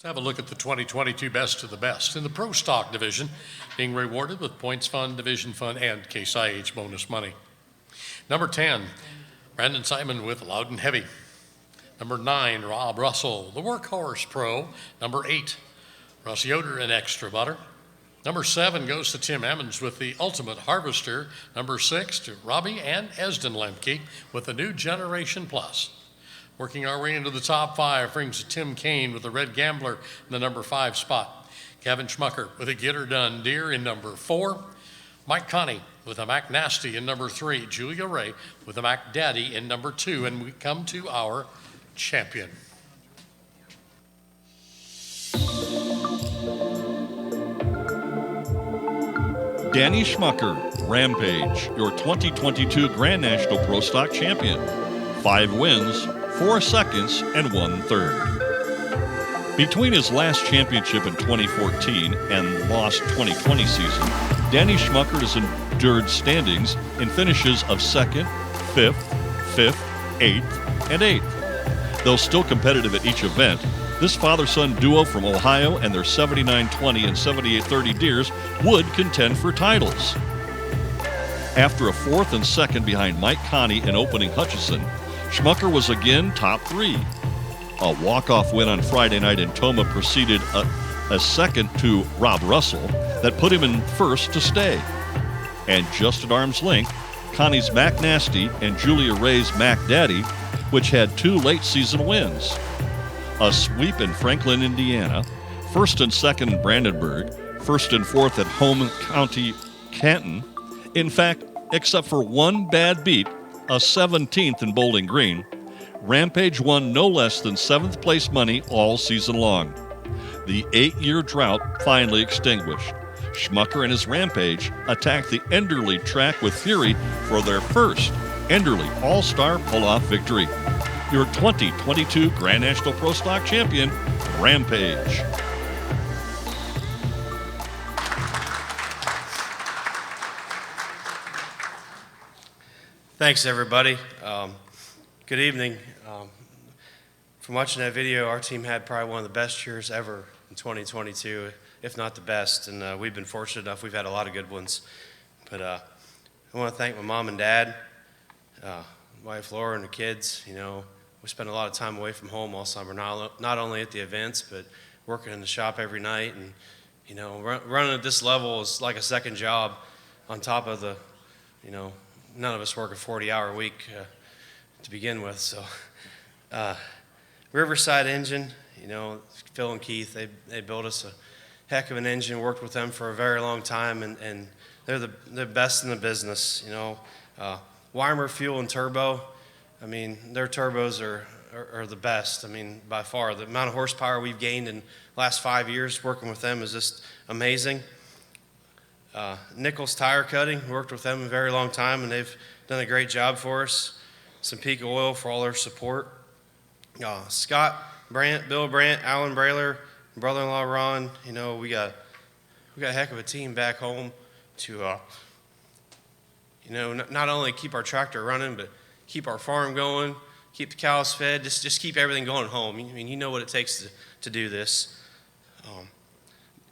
Let's have a look at the 2022 Best of the Best in the Pro Stock Division, being rewarded with Points Fund, Division Fund, and Case IH bonus money. Number 10, Brandon Simon with Loud and Heavy. Number 9, Rob Russell, the Workhorse Pro. Number 8, Russ Yoder and Extra Butter. Number 7 goes to Tim Emmons with the Ultimate Harvester. Number 6 to Robbie and Esden Lemke with the New Generation Plus. Working our way into the top 5 brings Tim Kane with the Red Gambler in the number 5 spot. Kevin Schmucker with a Get Her Done Deer in number 4. Mike Connie with a Mac Nasty in number 3. Julia Ray with a Mac Daddy in number 2. And we come to our champion. Danny Schmucker, Rampage, your 2022 Grand National Pro Stock Champion. 5 wins, 4 seconds, and 1/3. Between his last championship in 2014 and lost 2020 season, Danny Schmucker has endured standings in finishes of 2nd, 5th, 5th, 8th, and 8th. Though still competitive at each event, this father-son duo from Ohio and their 79-20 and 78-30 deers would contend for titles. After a 4th and 2nd behind Mike Connie and opening Hutchison, Schmucker was again top 3. A walk-off win on Friday night in Toma preceded a second to Rob Russell that put him in 1st to stay. And just at arm's length, Connie's Mac Nasty and Julia Ray's Mac Daddy, which had 2 late season wins. A sweep in Franklin, Indiana, 1st and 2nd in Brandenburg, 1st and 4th at home county Canton. In fact, except for one bad beat, a 17th in Bowling Green, Rampage won no less than 7th place money all season long. The 8-year drought finally extinguished. Schmucker and his Rampage attacked the Enderley track with fury for their first Enderley All-Star pull-off victory. Your 2022 Grand National Pro Stock Champion, Rampage. Thanks, everybody. Good evening. From watching that video, our team had probably one of the best years ever in 2022, if not the best, and we've been fortunate enough. We've had a lot of good ones. But I want to thank my mom and dad, wife Laura, and the kids. You know, we spend a lot of time away from home all summer, not only at the events, but working in the shop every night. And, you know, running at this level is like a second job on top of the, you know, none of us work a 40-hour week to begin with. So Riverside Engine, you know, Phil and Keith, they built us a heck of an engine, worked with them for a very long time, and they're the best in the business, you know. Weimer Fuel and Turbo, I mean, their turbos are the best. I mean, by far. The amount of horsepower we've gained in the last 5 years working with them is just amazing. Nichols Tire Cutting, worked with them a very long time, and they've done a great job for us. Sampica Oil for all their support. Scott Brandt, Bill Brandt, Alan Brailer, brother-in-law Ron. You know, we got a heck of a team back home to, you know, not only keep our tractor running, but keep our farm going, keep the cows fed, just keep everything going at home. I mean, you know what it takes to do this.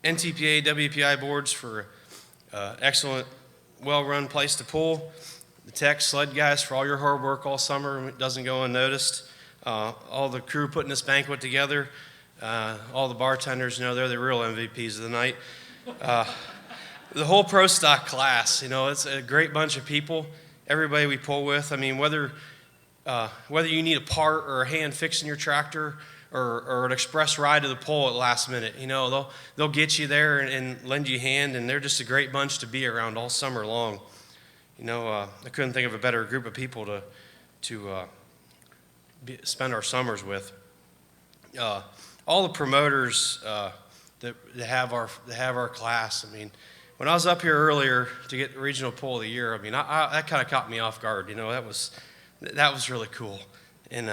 NTPA, WPI boards for excellent, well-run place to pull. The tech sled guys for all your hard work all summer. It doesn't go unnoticed. All the crew putting this banquet together. All the bartenders, you know, they're the real MVPs of the night. The whole Pro Stock class, you know, it's a great bunch of people. Everybody we pull with. I mean, whether you need a part or a hand fixing your tractor or an express ride to the pole at the last minute, you know, they'll get you there and lend you a hand, and they're just a great bunch to be around all summer long. You know, I couldn't think of a better group of people to spend our summers with. All the promoters that have our class. I mean, when I was up here earlier to get the regional pull of the year, I mean, that kind of caught me off guard. You know, that was really cool. And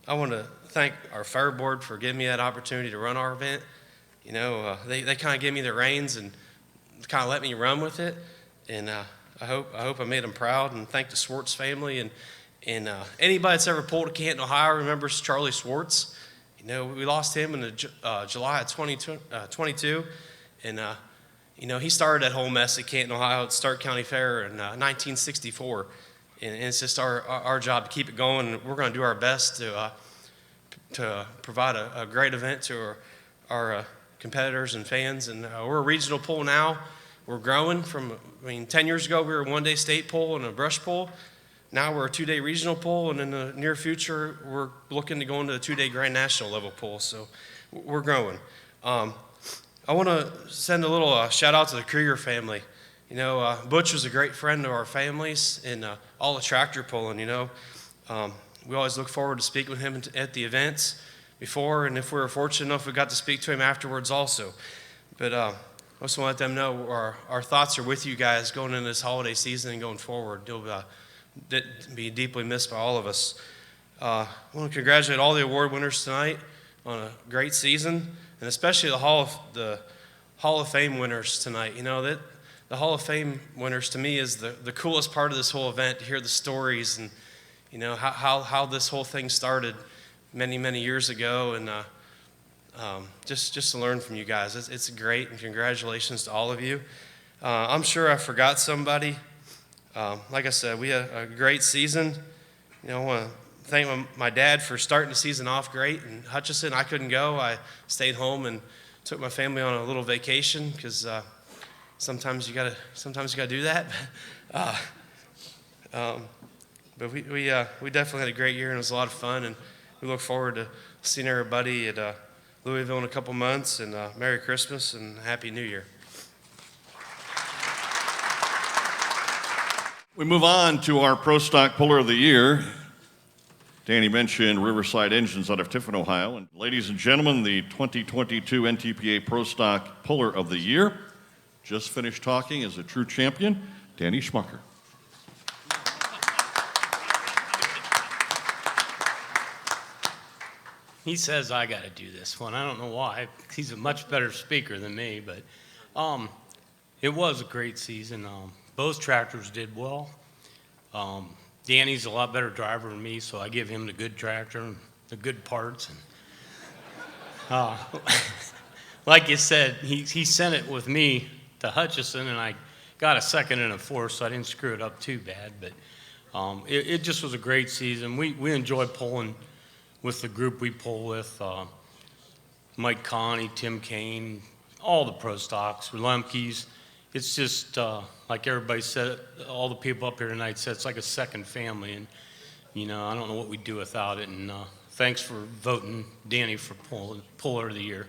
I want to thank our fair board for giving me that opportunity to run our event. You know, they kind of gave me the reins and kind of let me run with it. And I hope I made them proud, and thank the Swartz family and anybody that's ever pulled a Canton, Ohio remembers Charlie Swartz. You know, we lost him in July of 2022, and you know, he started that whole mess at Canton, Ohio at Stark County Fair in 1964, and it's just our job to keep it going. And we're going to do our best to provide a great event to our competitors and fans. And we're a regional pool now. We're growing from, 10 years ago we were a one-day state pool and a brush pool. Now we're a two-day regional pool, and in the near future we're looking to go into a two-day Grand National level pool. So we're growing. I want to send a little shout out to the Krieger family. You know, Butch was a great friend of our families and all the tractor pulling, you know. We always look forward to speaking with him at the events before, and if we were fortunate enough, we got to speak to him afterwards also. But I just want to let them know our thoughts are with you guys going into this holiday season and going forward. You'll be deeply missed by all of us. I want to congratulate all the award winners tonight on a great season, and especially the Hall of Fame winners tonight. You know, that the Hall of Fame winners to me is the coolest part of this whole event, to hear the stories and, you know, how this whole thing started many years ago, and just to learn from you guys. It's great, and congratulations to all of you. I'm sure I forgot somebody. Like I said, we had a great season. You know, I want to thank my dad for starting the season off great. And Hutchinson, I couldn't go. I stayed home and took my family on a little vacation, because sometimes you gotta do that. But we definitely had a great year, and it was a lot of fun. And we look forward to seeing everybody at Louisville in a couple months. And Merry Christmas and Happy New Year. We move on to our Pro Stock Puller of the Year. Danny mentioned Riverside Engines out of Tiffin, Ohio. And ladies and gentlemen, the 2022 NTPA Pro Stock Puller of the Year just finished talking as a true champion, Danny Schmucker. He says I got to do this one. I don't know why. He's a much better speaker than me, but it was a great season. Both tractors did well. Danny's a lot better driver than me, so I give him the good tractor and the good parts. And like you said, he sent it with me to Hutchison, and I got a second and a fourth, so I didn't screw it up too bad. But it just was a great season. We enjoyed pulling with the group we pull with, Mike Connie, Tim Kane, all the pro stocks, Lemke's. It's just, like everybody said, all the people up here tonight said, it's like a second family. And, you know, I don't know what we'd do without it. And thanks for voting Danny for Puller of the Year.